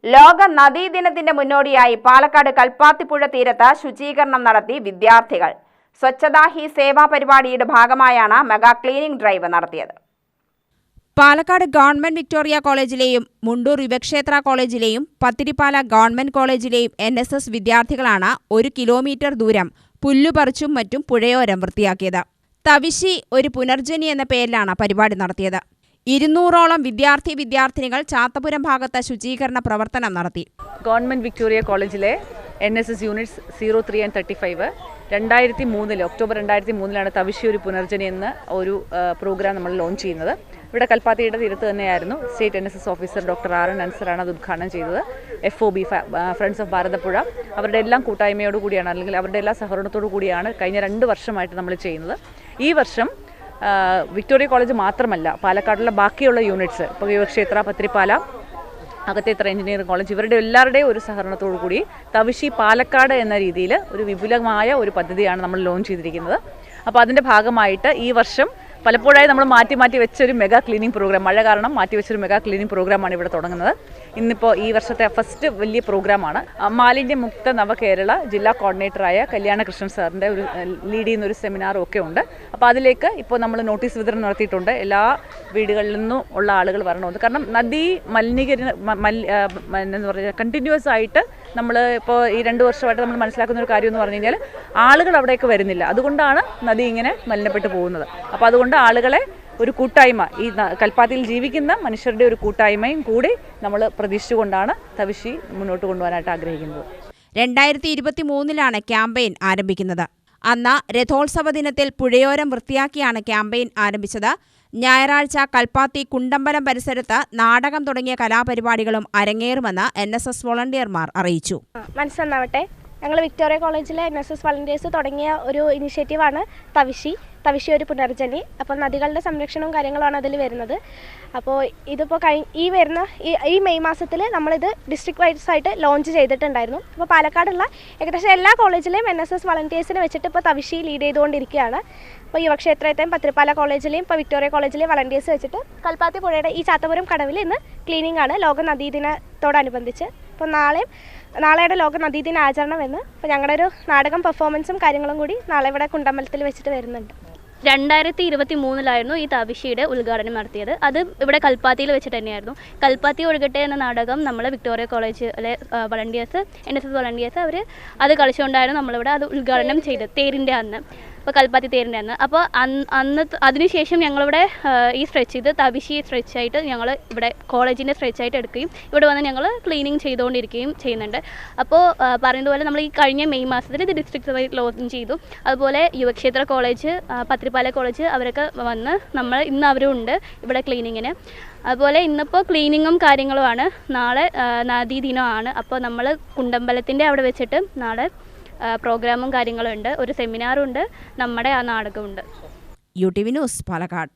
ലോക നദീദിനത്തിന്റെ മുന്നോടിയായി പാലക്കാട് കൽപ്പാത്തിപ്പുഴ തീരത്ത് ശുചീകരണം നടത്തി വിദ്യാർത്ഥികൾ. സ്വച്ഛതാ ഹി സേവ പരിപാടിയുടെ ഭാഗമായാണ് മെഗാ ക്ലീനിംഗ് ഡ്രൈവ് നടത്തിയത്. പാലക്കാട് ഗവൺമെന്റ് വിക്ടോറിയ കോളേജിലെയും മുണ്ടൂർ യുവക്ഷേത്ര കോളേജിലെയും പത്തിരിപ്പാല ഗവൺമെന്റ് കോളേജിലെയും NSS വിദ്യാർത്ഥികളാണ് 1 കിലോമീറ്റർ ദൂരം പുല്ലുപറിച്ചും മറ്റും പുഴയോരം വൃത്തിയാക്കിയത്. തവിശി ഒരു പുനർജനി എന്ന പേരിലാണ് പരിപാടി നടത്തിയത്. 200ഓളം വിദ്യാർത്ഥിനികൾ ചാത്തപുരം ഭാഗത്ത് ശുചീകരണ പ്രവർത്തനം നടത്തി. ഗവൺമെന്റ് വിക്ടോറിയ കോളേജിലെ NSS യൂണിറ്റ്സ് 03 and 35 ഒക്ടോബർ 2003 തവിശി ഒരു പുനർജനി എന്ന ഒരു പ്രോഗ്രാം നമ്മൾ ലോഞ്ച് ചെയ്യുന്നത്. ഇവിടെ കൽപ്പാത്തിയുടെ തീരത്ത് തന്നെയായിരുന്നു. State NSS officer doctor RN അൻസറാണ് അത് ഉദ്ഘാടനം ചെയ്തത്. FOB ഫ്രണ്ട്സ് ഓഫ് ഭാരതപ്പുഴ അവരുടെ എല്ലാം കൂട്ടായ്മയോട് കൂടിയാണ്, അല്ലെങ്കിൽ അവരുടെ എല്ലാ സഹകരണത്തോടു കൂടിയാണ് കഴിഞ്ഞ 2 വർഷമായിട്ട് നമ്മൾ ചെയ്യുന്നത്. ഈ വർഷം വിക്ടോറിയ കോളേജ് മാത്രമല്ല, പാലക്കാടുള്ള ബാക്കിയുള്ള യൂണിറ്റ്സ്, ഇപ്പോൾ യുവക്ഷേത്ര, പത്തിരിപ്പാല, അകത്തേത്തറ എഞ്ചിനീയറിംഗ് കോളേജ്, ഇവരുടെ എല്ലാവരുടെയും ഒരു സഹകരണത്തോടു കൂടി തവിശി പാലക്കാട് എന്ന രീതിയിൽ ഒരു വിപുലമായ ഒരു പദ്ധതിയാണ് നമ്മൾ ലോഞ്ച് ചെയ്തിരിക്കുന്നത്. അപ്പോൾ അതിൻ്റെ ഭാഗമായിട്ട് ഈ വർഷം പലപ്പോഴായി നമ്മൾ മാറ്റി വെച്ചൊരു മെഗാ ക്ലീനിങ് പ്രോഗ്രാം, മഴ കാരണം മാറ്റിവെച്ചൊരു മെഗാ ക്ലീനിങ് പ്രോഗ്രാമാണ് ഇവിടെ തുടങ്ങുന്നത്. ഇന്നിപ്പോൾ ഈ വർഷത്തെ ഫസ്റ്റ് വലിയ പ്രോഗ്രാമാണ്. മാലിന്യമുക്ത നവകേരള ജില്ലാ കോർഡിനേറ്ററായ കല്യാണകൃഷ്ണൻ സാറിൻ്റെ ഒരു ലീഡ് ചെയ്യുന്നൊരു സെമിനാറും ഒക്കെ ഉണ്ട്. അപ്പോൾ അതിലേക്ക് ഇപ്പോൾ നമ്മൾ നോട്ടീസ് വിതരണം നടത്തിയിട്ടുണ്ട്. എല്ലാ വീടുകളിൽ നിന്നും ഉള്ള ആളുകൾ വരണമെന്ന്. കാരണം നദി എന്താ പറയുക, കണ്ടിന്യൂസ് ആയിട്ട് നമ്മൾ ഇപ്പോൾ ഈ 2 വർഷമായിട്ട് നമ്മൾ മനസ്സിലാക്കുന്ന ഒരു കാര്യം എന്ന് പറഞ്ഞു കഴിഞ്ഞാൽ ആളുകൾ അവിടേക്ക് വരുന്നില്ല. അതുകൊണ്ടാണ് നദി ഇങ്ങനെ മലിനപ്പെട്ടു പോകുന്നത്. അപ്പോൾ അതുകൊണ്ട് ആളുകളെ ഒരു കൂട്ടായ്മ, ഈ കൽപ്പാത്തിയിൽ ജീവിക്കുന്ന മനുഷ്യരുടെ ഒരു കൂട്ടായ്മയും കൂടി നമ്മൾ പ്രതീക്ഷിച്ചുകൊണ്ടാണ് തവിശി മുന്നോട്ട് കൊണ്ടുപോകാനായിട്ട് ആഗ്രഹിക്കുന്നത്. 2023 ക്യാമ്പയിൻ ആരംഭിക്കുന്നത്. അന്ന് രഥോത്സവ ദിനത്തിൽ പുഴയോരം വൃത്തിയാക്കിയാണ് ക്യാമ്പയിൻ ആരംഭിച്ചത്. ഞായറാഴ്ച കൽപ്പാത്തി കുണ്ടമ്പലം പരിസരത്ത് നാടകം തുടങ്ങിയ കലാപരിപാടികളും അരങ്ങേറുമെന്ന് NSS വോളണ്ടിയർമാർ അറിയിച്ചു. മനസ്സന്നാവട്ടെ, ഞങ്ങൾ വിക്ടോറിയ കോളേജിലെ NSS വളണ്ടിയേഴ്സ് തുടങ്ങിയ ഒരു ഇനിഷ്യേറ്റീവാണ് തവിശി ഒരു പുനർജനി. അപ്പോൾ നദികളുടെ സംരക്ഷണവും കാര്യങ്ങളുമാണ് അതിൽ വരുന്നത്. അപ്പോൾ ഇതിപ്പോൾ ഈ മെയ് മാസത്തിൽ നമ്മളിത് ഡിസ്ട്രിക്ട് വൈസ് ആയിട്ട് ലോഞ്ച് ചെയ്തിട്ടുണ്ടായിരുന്നു. അപ്പോൾ പാലക്കാടുള്ള ഏകദേശം എല്ലാ കോളേജിലെയും NSS വളണ്ടിയേഴ്സിനെ വെച്ചിട്ട് ഇപ്പോൾ തവിശി ലീഡ് ചെയ്തുകൊണ്ടിരിക്കുകയാണ്. ഇപ്പോൾ യുവക്ഷേത്രത്തെയും പത്തിരിപ്പാല കോളേജിലെയും ഇപ്പോൾ വിക്ടോറിയ കോളേജിലെയും വളണ്ടിയേഴ്സ് വെച്ചിട്ട് കൽപ്പാത്തി പുഴയുടെ ഈ ചാത്തപുരം കടവിൽ ഇന്ന് ക്ലീനിങ് ആണ് ലോക നദീദിനത്തോടനുബന്ധിച്ച്. അപ്പോൾ നാളെയുടെ ലോക നദീദിന ആചരണം എന്ന് ഇപ്പോൾ ഞങ്ങളുടെ ഒരു നാടകം പെർഫോമൻസും കാര്യങ്ങളും കൂടി നാളെ ഇവിടെ കുണ്ടമ്പലത്തിൽ വെച്ചിട്ട് വരുന്നുണ്ട്. 2023 ഈ തവിശിയുടെ ഉദ്ഘാടനം നടത്തിയത്. അത് ഇവിടെ കൽപ്പാത്തിയിൽ വെച്ചിട്ട് തന്നെയായിരുന്നു. കൽപ്പാത്തി ഒഴുകട്ടെ എന്ന നാടകം നമ്മൾ വിക്ടോറിയ കോളേജിലെ വളണ്ടിയേഴ്സ്, NSS വളണ്ടിയേഴ്സ് അവർ അത് കളിച്ചുകൊണ്ടായിരുന്നു നമ്മളിവിടെ അത് ഉദ്ഘാടനം ചെയ്തത്, തേരിൻ്റെ അന്ന്. ഇപ്പോൾ കൽപ്പാത്തി തേരിൻ്റെ അന്ന്. അപ്പോൾ അതിനുശേഷം ഞങ്ങളിവിടെ ഈ സ്ട്രെച്ച് ഇത് തവിശി സ്ട്രെച്ചായിട്ട് ഞങ്ങൾ ഇവിടെ കോളേജിൻ്റെ സ്ട്രെച്ചായിട്ട് എടുക്കുകയും ഇവിടെ വന്ന് ഞങ്ങൾ ക്ലീനിങ് ചെയ്തുകൊണ്ടിരിക്കുകയും ചെയ്യുന്നുണ്ട്. അപ്പോൾ പറയുന്നതുപോലെ നമ്മൾ ഈ കഴിഞ്ഞ മെയ് മാസത്തിൽ ഇത് ഡിസ്ട്രിക്ട് വൈസ് ലോഞ്ച് ചെയ്തു. അതുപോലെ യുവക്ഷേത്ര കോളേജ്, പത്തിരിപ്പാല കോളേജ് അവരൊക്കെ വന്ന് നമ്മൾ ഇന്ന് അവരും ഉണ്ട് ഇവിടെ ക്ലീനിങ്ങിന്. അതുപോലെ ഇന്നിപ്പോൾ ക്ലീനിങ്ങും കാര്യങ്ങളുമാണ്. നാളെ നദീദിനമാണ്. അപ്പോൾ നമ്മൾ കുണ്ടമ്പലത്തിൻ്റെ അവിടെ വെച്ചിട്ട് നാളെ പ്രോഗ്രാമും കാര്യങ്ങളും ഉണ്ട്, ഒരു സെമിനാറും ഉണ്ട്, നമ്മുടെ ആ നാടകമുണ്ട്. UTV news Palakkad.